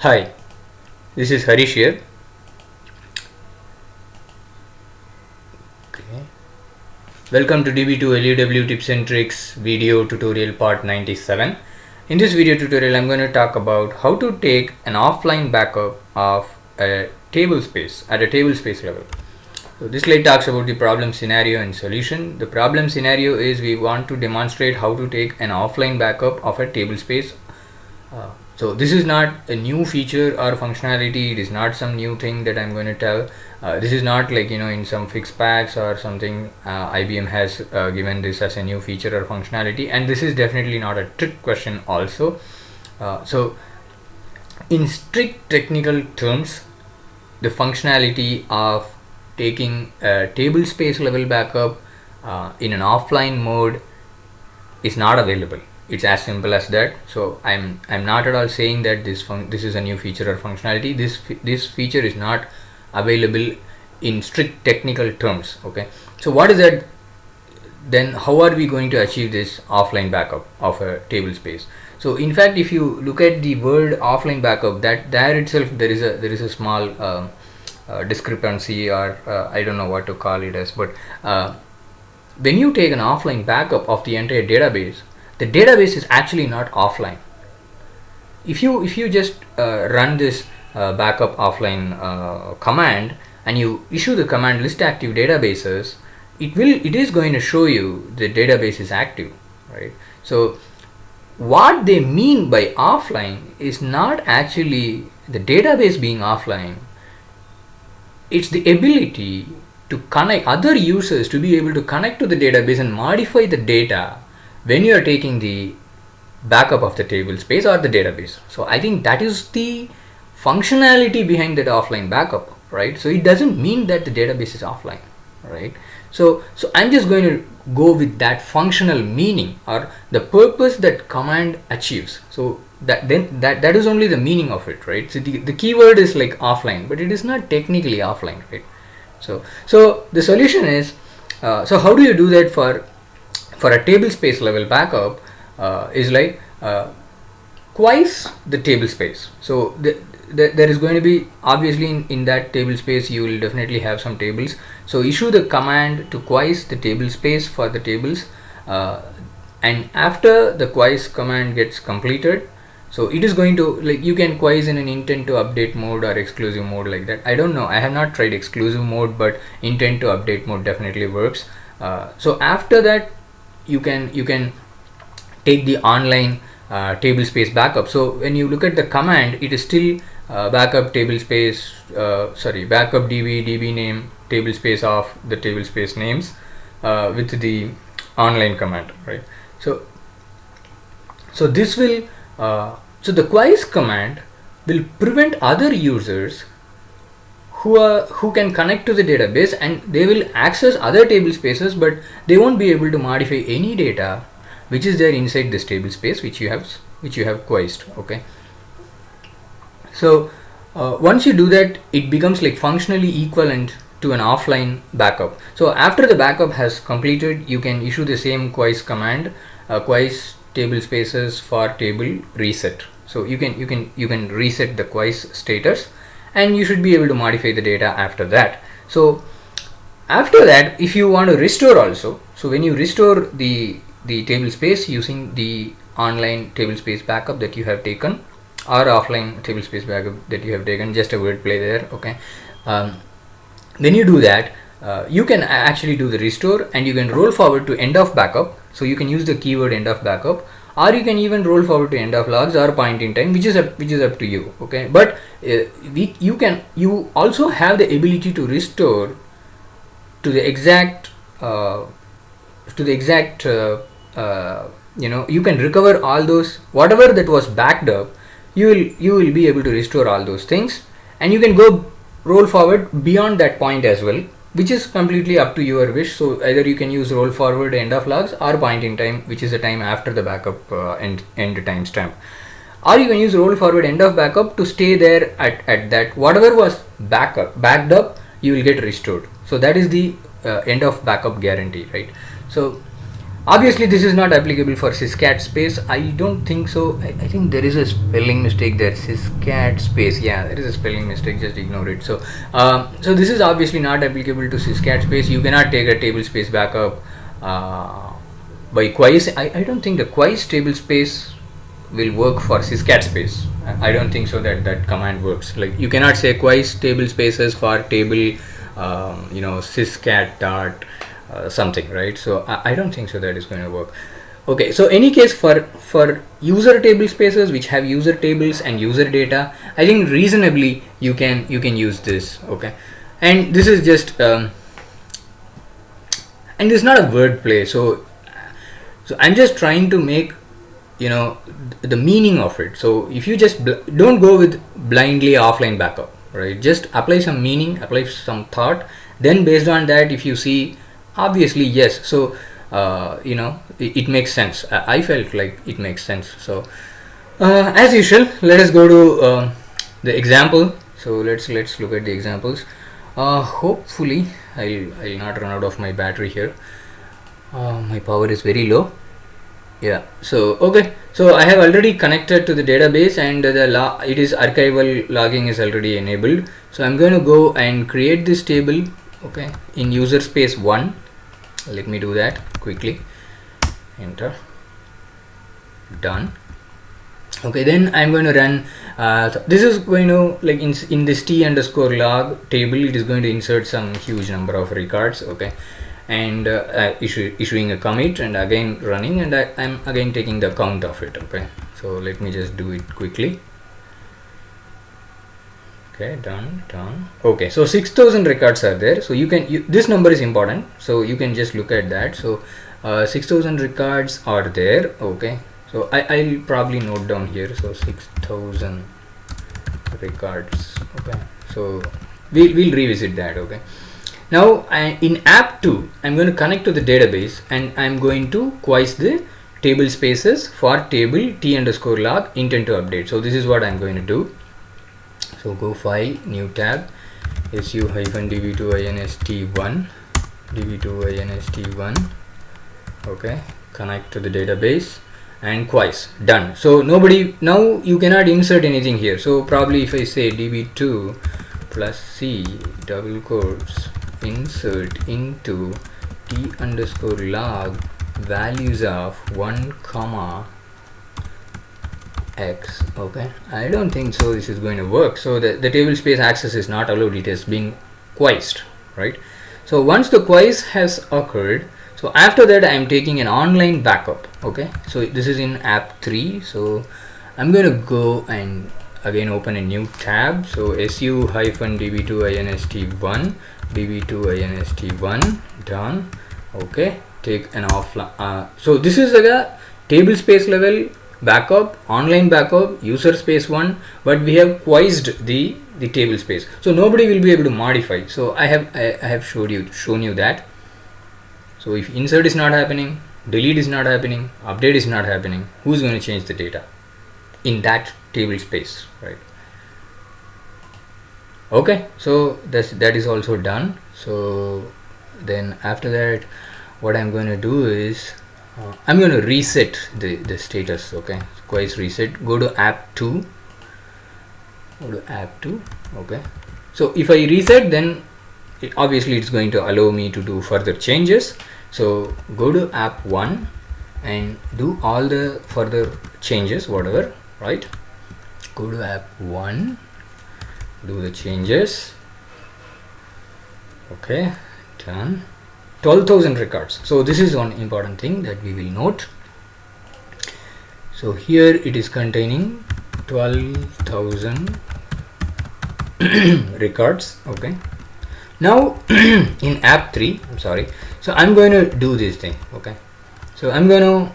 Hi, this is Harish here. Okay. Welcome to DB2 LUW tips and tricks video tutorial part 97. In this video tutorial, I'm going to talk about how to take an offline backup of a table space at a table space level. So this slide talks about the problem scenario and solution. The problem scenario is we want to demonstrate how to take an offline backup of a table space. So this is not a new feature or functionality. It is not some new thing that I'm going to tell. This is not like in some fixed packs or something. IBM has given this as a new feature or functionality, and this is definitely not a trick question also. So in strict technical terms, the functionality of taking a table space level backup in an offline mode is not available. It's as simple as that. So I'm not at all saying that this is a new feature or functionality. This feature is not available in strict technical terms. Okay, so what is that? Then how are we going to achieve this offline backup of a table space? So in fact, if you look at the word offline backup, that there itself there is a small discrepancy, or I don't know what to call it as, but when you take an offline backup of the entire database, the database is actually not offline. If you just run this backup offline command and you issue the command list active databases, it is going to show you the database is active, right? So what they mean by offline is not actually the database being offline. It's the ability to connect other users to be able to connect to the database and modify the data when you are taking the backup of the table space or the database. So I think that is the functionality behind that offline backup, right? So it doesn't mean that the database is offline, right? So I'm just going to go with that functional meaning or the purpose that command achieves. So that is only the meaning of it, right? So the keyword is like offline, but it is not technically offline, right? So the solution is, so how do you do that for a table space level backup? Is like QUIESCE the table space. So there is going to be, obviously in that table space you will definitely have some tables. So issue the command to QUIESCE the table space for the tables, and after the QUIESCE command gets completed, so it is going to, like, you can QUIESCE in an intent to update mode or exclusive mode like that. I don't know, I have not tried exclusive mode, but intent to update mode definitely works. So after that you can take the online table space backup. So when you look at the command, it is still backup table space, backup DB name table space of the table space names with the online command, right? So this will so the QUIESCE command will prevent other users who can connect to the database, and they will access other table spaces, but they won't be able to modify any data which is there inside this table space which you have QUIESCed. Okay, so once you do that, it becomes like functionally equivalent to an offline backup. So after the backup has completed, you can issue the same QUIESCE command, QUIESCE table spaces for table reset. So you can reset the QUIESCE status, and you should be able to modify the data after that. So after that, if you want to restore also, so when you restore the table space using the online table space backup that you have taken, or offline table space backup that you have taken, just a word play there, okay? When you do that, you can actually do the restore, and you can roll forward to end of backup. So you can use the keyword end of backup, or you can even roll forward to end of logs or point in time, which is up to you, okay? But you also have the ability to restore to the exact you can recover all those, whatever that was backed up. You will be able to restore all those things, and you can go roll forward beyond that point as well, which is completely up to your wish. So either you can use roll forward end of logs or point in time, which is the time after the backup end timestamp, or you can use roll forward end of backup to stay there at that whatever was backed up, you will get restored. So that is the end of backup guarantee, right? So Obviously this is not applicable for syscat space. I don't think so. I think there is a spelling mistake there. Syscat space, yeah, there is a spelling mistake, just ignore it. So so this is obviously not applicable to syscat space. You cannot take a table space backup by QUIESCE. I don't think the QUIESCE table space will work for syscat space. I don't think so that that command works. Like you cannot say QUIESCE table spaces for table you know, syscat dot something, right? So I don't think so that is going to work. Okay, so any case, for user table spaces which have user tables and user data, I think reasonably you can use this. Okay, and this is just and this is not a word play, so I'm just trying to make, you know, the meaning of it. So if you just don't go with blindly offline backup, right? Just apply some meaning, apply some thought, then based on that, if you see, obviously yes, so you know, it makes sense. I felt like it makes sense. So as usual, let us go to the example. So let's look at the examples. Hopefully I'll not run out of my battery here. My power is very low. Yeah, so okay, so I have already connected to the database, and it is archival logging is already enabled. So I'm going to go and create this table, okay, in user space 1. Let me do that quickly. Enter. Done. Okay, then I'm going to run this is going to, like, in this t underscore log table, it is going to insert some huge number of records, okay, and issuing a commit, and again running, and I'm again taking the count of it. Okay, so let me just do it quickly. Okay, done. Okay, so 6,000 records are there, so you can this number is important, so you can just look at that. So 6,000 records are there. Okay, so I'll probably note down here, so 6,000 records. Okay, so we'll revisit that. Okay, now in app 2 I'm going to connect to the database, and I'm going to QUIESCE the table spaces for table t underscore log intent to update. So this is what I'm going to do. So go file, new tab, su-db2inst1, db2inst1, okay, connect to the database and QUIESCE. Done. So now you cannot insert anything here. So probably if I say db2 plus c double quotes insert into t underscore log values of 1 comma x, okay, I don't think so this is going to work. So the table space access is not allowed, it has been QUIESCed, right? So once the QUIESCE has occurred, so after that I am taking an online backup. Okay, so this is in app 3, so I'm going to go and again open a new tab. So su-db2inst1, db2inst1, done. Okay, take an offline so this is like a table space level backup, online backup, user space 1, but we have QUIESCed the table space, so nobody will be able to modify. So I have shown you that. So if insert is not happening, delete is not happening, update is not happening, who's going to change the data in that table space, right? Okay, so that is also done. So then after that, what I'm going to do is I'm going to reset the status. Okay, QUIESCE reset, go to app 2, okay. So if I reset, then obviously it's going to allow me to do further changes. So go to app 1 and do all the further changes, whatever, right? Go to app 1, do the changes. Okay, done. 12,000 records. So this is one important thing that we will note. So here it is containing 12,000 records. Okay, now in app 3, I'm sorry, so I'm going to do this thing. Okay, so I'm going to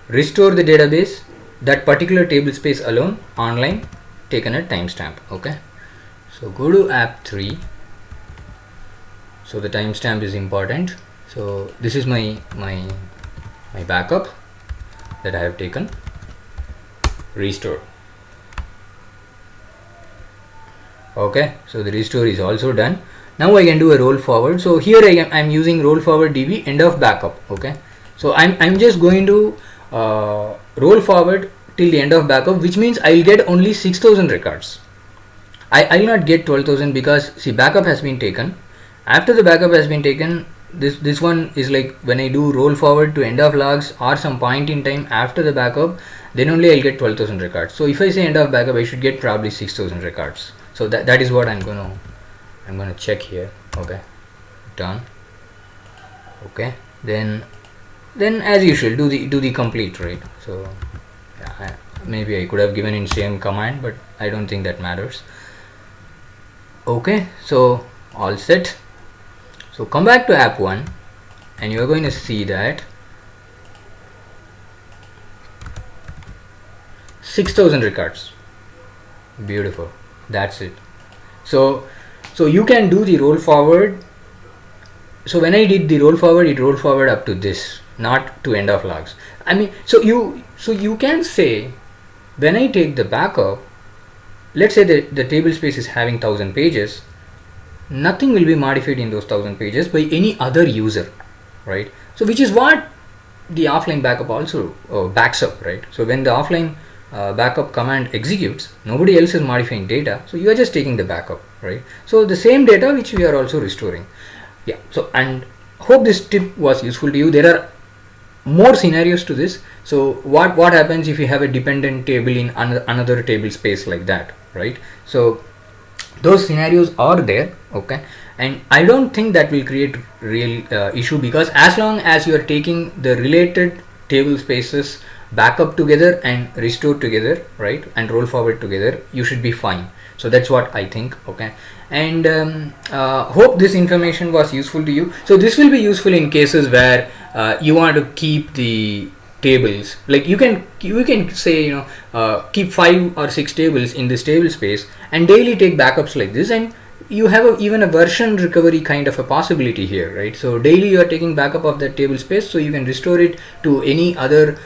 restore the database, that particular table space alone, online, taken a timestamp. Okay, so go to app 3. So the timestamp is important. So this is my backup that I have taken. Restore. Okay, so the restore is also done. Now I can do a roll forward. So here I am using roll forward db end of backup. Okay, So I'm just going to roll forward till the end of backup, which means I'll get only 6,000 records. I will not get 12,000 because see, backup has been taken. After the backup has been taken, this one is like when I do roll forward to end of logs or some point in time after the backup, then only I'll get 12,000 records. So if I say end of backup, I should get probably 6,000 records. So that is what I'm gonna check here. Okay, done. Okay, then as usual do the complete, right? So yeah, maybe I could have given in same command, but I don't think that matters. Okay, so all set. So come back to app 1 and you are going to see that 6,000 records. Beautiful. That's it. So you can do the roll forward. So when I did the roll forward, it rolled forward up to this, not to end of logs. I mean, so you can say when I take the backup, let's say that the table space is having 1,000 pages, nothing will be modified in those 1,000 pages by any other user, right? So which is what the offline backup also backs up, right? So when the offline backup command executes, nobody else is modifying data, so you are just taking the backup, right? So the same data which we are also restoring. Yeah, so and hope this tip was useful to you. There are more scenarios to this. So what happens if you have a dependent table in another table space like that, right? So those scenarios are there. Okay, and I don't think that will create real issue, because as long as you are taking the related table spaces backup together and restore together, right, and roll forward together, you should be fine. So that's what I think. Okay, and hope this information was useful to you. So this will be useful in cases where you want to keep the tables, like you can say, keep 5 or 6 tables in this table space and daily take backups like this, and you have even a version recovery kind of a possibility here, right? So daily you are taking backup of that table space, so you can restore it to any other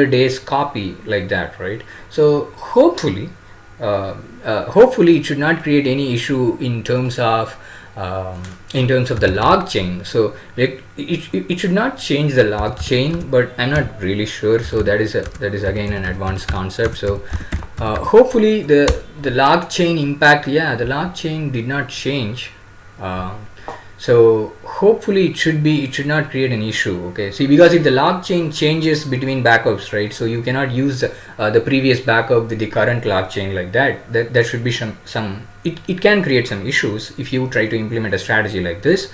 day's copy like that, right? So hopefully it should not create any issue in terms of the log chain. So like it should not change the log chain, but I'm not really sure. So that is again an advanced concept. So hopefully the log chain impact, the log chain did not change. So hopefully it should not create an issue. Okay, see, because if the log chain changes between backups, right, so you cannot use the previous backup with the current log chain like that. There should be some it can create some issues if you try to implement a strategy like this,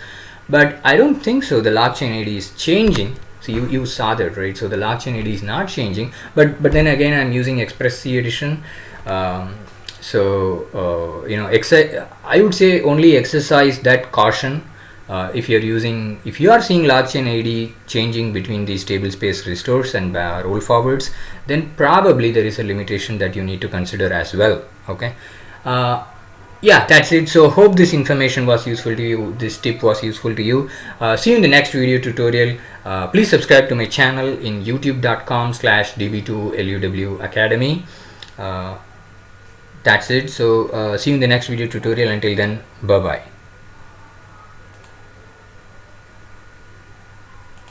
but I don't think so. The log chain ID is changing. So you saw that, right? So the log chain ID is not changing, but then again I'm using Express C edition. I would say only exercise that caution. If you are seeing log chain ID changing between these table space restores and roll forwards, then probably there is a limitation that you need to consider as well. Okay, yeah, that's it. So hope this information was useful to you, this tip was useful to you. See you in the next video tutorial. Please subscribe to my channel in youtube.com/db2luw academy. That's it. So see you in the next video tutorial. Until then, bye bye.